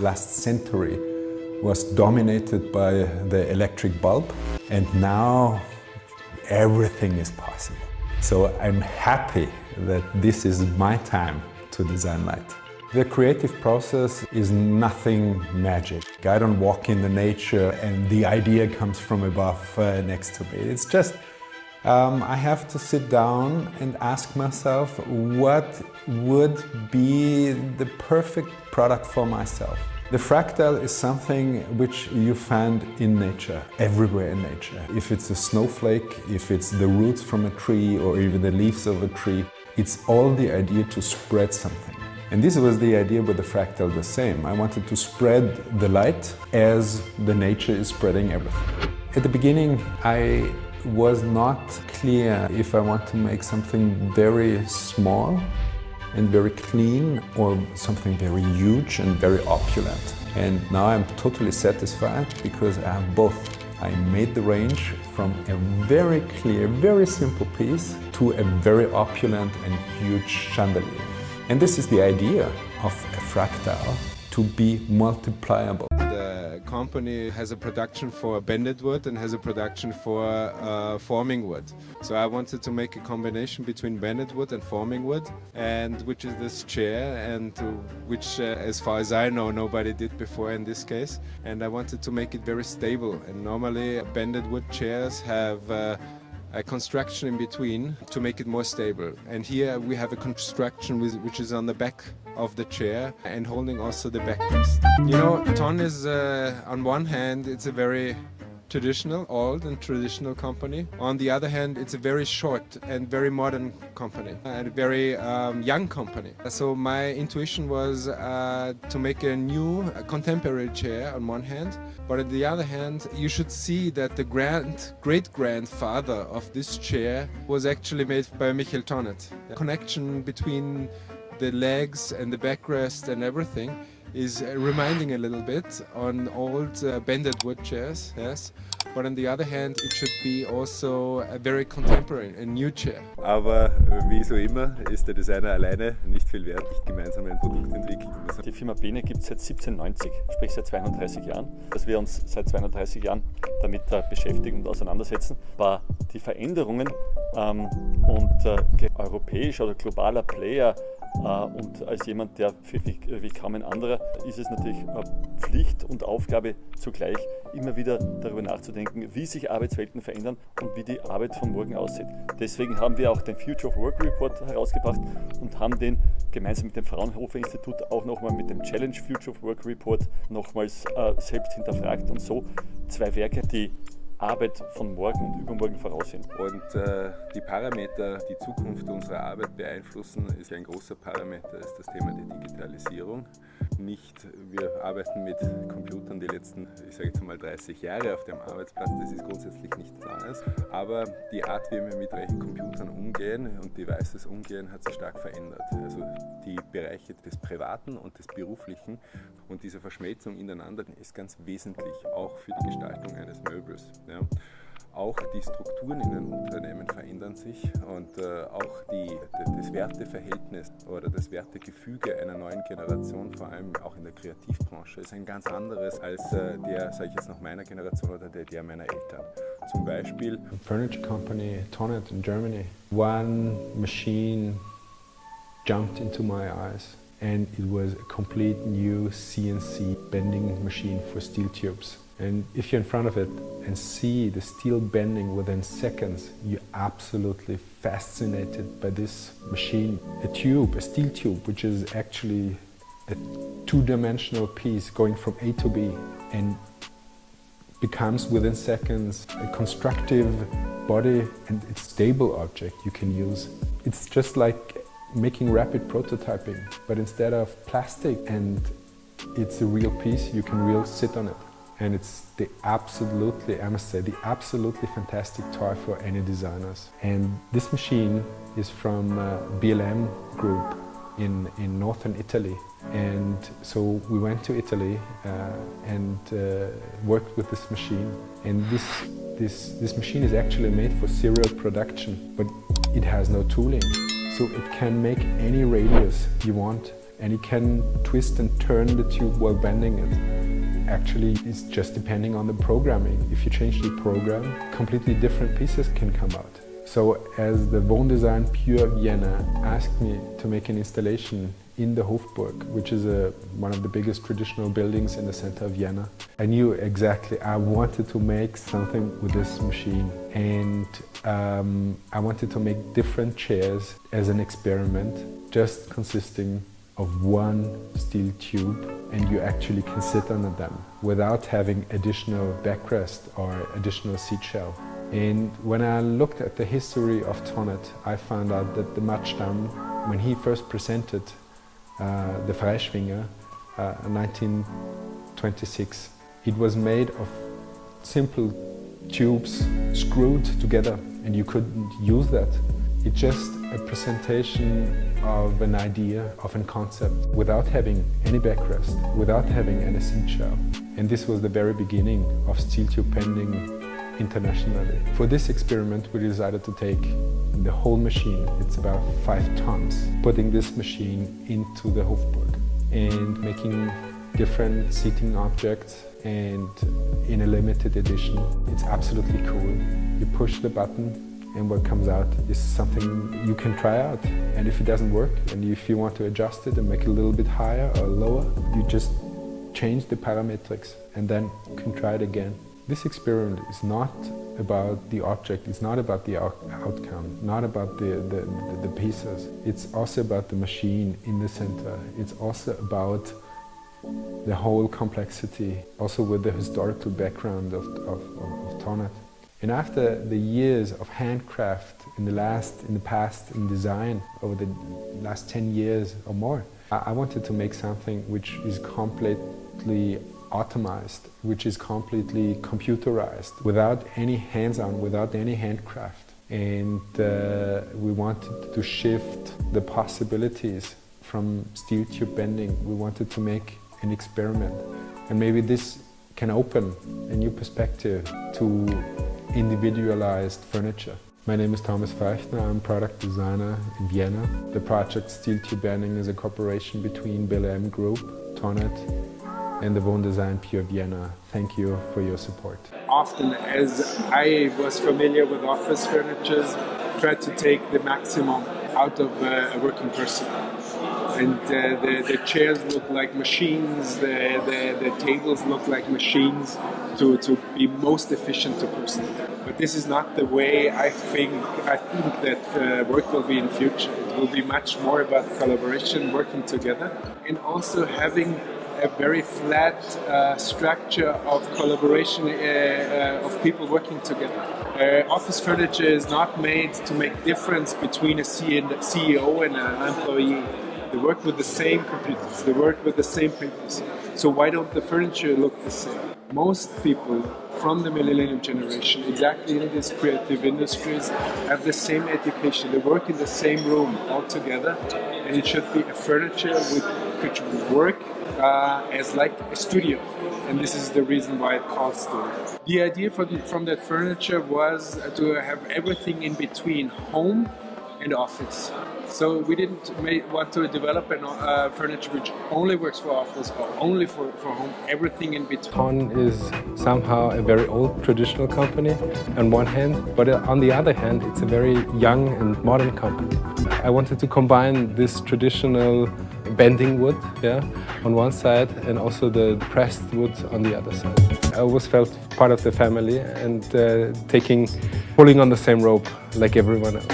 last century was dominated by the electric bulb, and now everything is possible. So I'm happy that this is my time to design light. The creative process is nothing magic. I don't walk in the nature and the idea comes from above next to me. It's just I have to sit down and ask myself what would be the perfect product for myself. The fractal is something which you find in nature, everywhere in nature. If it's a snowflake, if it's the roots from a tree or even the leaves of a tree, it's all the idea to spread something. And this was the idea with the fractal the same. I wanted to spread the light as the nature is spreading everything. At the beginning, I was not clear if I want to make something very small and very clean or something very huge and very opulent. And now I'm totally satisfied because I have both. I made the range from a very clear, very simple piece to a very opulent and huge chandelier. And this is the idea of a fractal, to be multipliable. The company has a production for bended wood and has a production for forming wood. So I wanted to make a combination between bended wood and forming wood, and which is this chair, and which as far as I know nobody did before in this case. And I wanted to make it very stable, and normally bended wood chairs have a construction in between to make it more stable. And here we have a construction which is on the back of the chair and holding also the backrest. You know, Ton is on one hand it's a very traditional, old and traditional company. On the other hand, it's a very short and very modern company and a very young company. So my intuition was to make a new contemporary chair on one hand, but on the other hand, you should see that the great-grandfather of this chair was actually made by Michael Tonnet. The connection between the legs and the backrest and everything is reminding a little bit on old bended wood chairs, yes. But on the other hand, it should be also a very contemporary, a new chair. Aber wie so immer ist der Designer alleine nicht viel wert, nicht gemeinsam ein Produkt entwickelt. Die Firma Bene gibt es seit 1790, sprich seit 230 Jahren. Dass wir uns seit 230 Jahren damit beschäftigen und auseinandersetzen, war die Veränderungen und europäischer oder globaler Player. Und als jemand, der wie kaum ein anderer, ist es natürlich Pflicht und Aufgabe zugleich, immer wieder darüber nachzudenken, wie sich Arbeitswelten verändern und wie die Arbeit von morgen aussieht. Deswegen haben wir auch den Future of Work Report herausgebracht und haben den gemeinsam mit dem Fraunhofer Institut auch nochmal mit dem Challenge Future of Work Report nochmals selbst hinterfragt und so zwei Werke, die Arbeit von morgen und übermorgen voraussehen. Und die Parameter, die Zukunft unserer Arbeit beeinflussen, ist ein großer Parameter, ist das Thema der Digitalisierung. Wir arbeiten mit Computern die letzten, ich sage jetzt mal 30 Jahre auf dem Arbeitsplatz, das ist grundsätzlich nichts anderes. Aber die Art, wie wir mit Computern umgehen und Devices umgehen, hat sich stark verändert. Also die Bereiche des Privaten und des Beruflichen und diese Verschmelzung ineinander ist ganz wesentlich, auch für die Gestaltung eines Möbels. Ja. Auch die Strukturen in den Unternehmen verändern sich und auch das Werteverhältnis oder das Wertegefüge einer neuen Generation, vor allem auch in der Kreativbranche, ist ein ganz anderes als der, sage ich jetzt noch, meiner Generation oder der meiner Eltern. Zum Beispiel Furniture company Tonnet in Germany. One machine jumped into my eyes and it was a complete new CNC bending machine for steel tubes. And if you're in front of it and see the steel bending within seconds, you're absolutely fascinated by this machine. A tube, a steel tube, which is actually a two-dimensional piece going from A to B and becomes within seconds a constructive body and a stable object you can use. It's just like making rapid prototyping, but instead of plastic, and it's a real piece, you can really sit on it. And it's the absolutely, I must say, the absolutely fantastic toy for any designers. And this machine is from BLM group in northern Italy. And so we went to Italy and worked with this machine. And this machine is actually made for serial production, but it has no tooling. So it can make any radius you want and you can twist and turn the tube while bending it. Actually, it's just depending on the programming. If you change the program, completely different pieces can come out. So as the Wohndesign Pure Vienna asked me to make an installation in the Hofburg, which is one of the biggest traditional buildings in the center of Vienna, I knew exactly I wanted to make something with this machine. And I wanted to make different chairs as an experiment, just consisting of one steel tube, and you actually can sit under them without having additional backrest or additional seat shell. And when I looked at the history of Tonnet, I found out that the Matschdamm, when he first presented the Freischwinger in 1926, it was made of simple tubes screwed together, and you couldn't use that. It's just a presentation of an idea, of a concept, without having any backrest, without having any seat shell. And this was the very beginning of steel tube bending internationally. For this experiment, we decided to take the whole machine, it's about 5 tons, putting this machine into the Hofburg and making different seating objects, and in a limited edition. It's absolutely cool. You push the button and what comes out is something you can try out. And if it doesn't work, and if you want to adjust it and make it a little bit higher or lower, you just change the parametrics and then you can try it again. This experiment is not about the object, it's not about the outcome, not about the pieces. It's also about the machine in the center. It's also about the whole complexity, also with the historical background of Tonnet. And after the years of handcraft in the past in design, over the last 10 years or more, I wanted to make something which is completely automized, which is completely computerized, without any hands-on, without any handcraft. And we wanted to shift the possibilities from steel tube bending. We wanted to make an experiment. And maybe this can open a new perspective to individualized furniture. My name is Thomas Feichtner, I'm product designer in Vienna. The project Steel Tube Bending is a cooperation between BLM Group, Tonnet, and the Wohndesign Pure Vienna. Thank you for your support. Often, as I was familiar with office furniture, tried to take the maximum out of a working person. And the chairs look like machines, the tables look like machines to be most efficient to person. But this is not the way I think that work will be in future. It will be much more about collaboration, working together, and also having a very flat structure of collaboration of people working together. Office furniture is not made to make difference between a CEO and an employee. They work with the same computers, they work with the same printers. So why don't the furniture look the same? Most people from the millennium generation, exactly in these creative industries, have the same education. They work in the same room all together, and it should be a furniture which will work as like a studio. And this is the reason why it calls studio. The idea from that furniture was to have everything in between home and office. So we didn't want to develop a furniture which only works for office or only for home, everything in between. Tonnet is somehow a very old traditional company on one hand, but on the other hand it's a very young and modern company. I wanted to combine this traditional bending wood, on one side, and also the pressed wood on the other side. I always felt part of the family and pulling on the same rope like everyone else.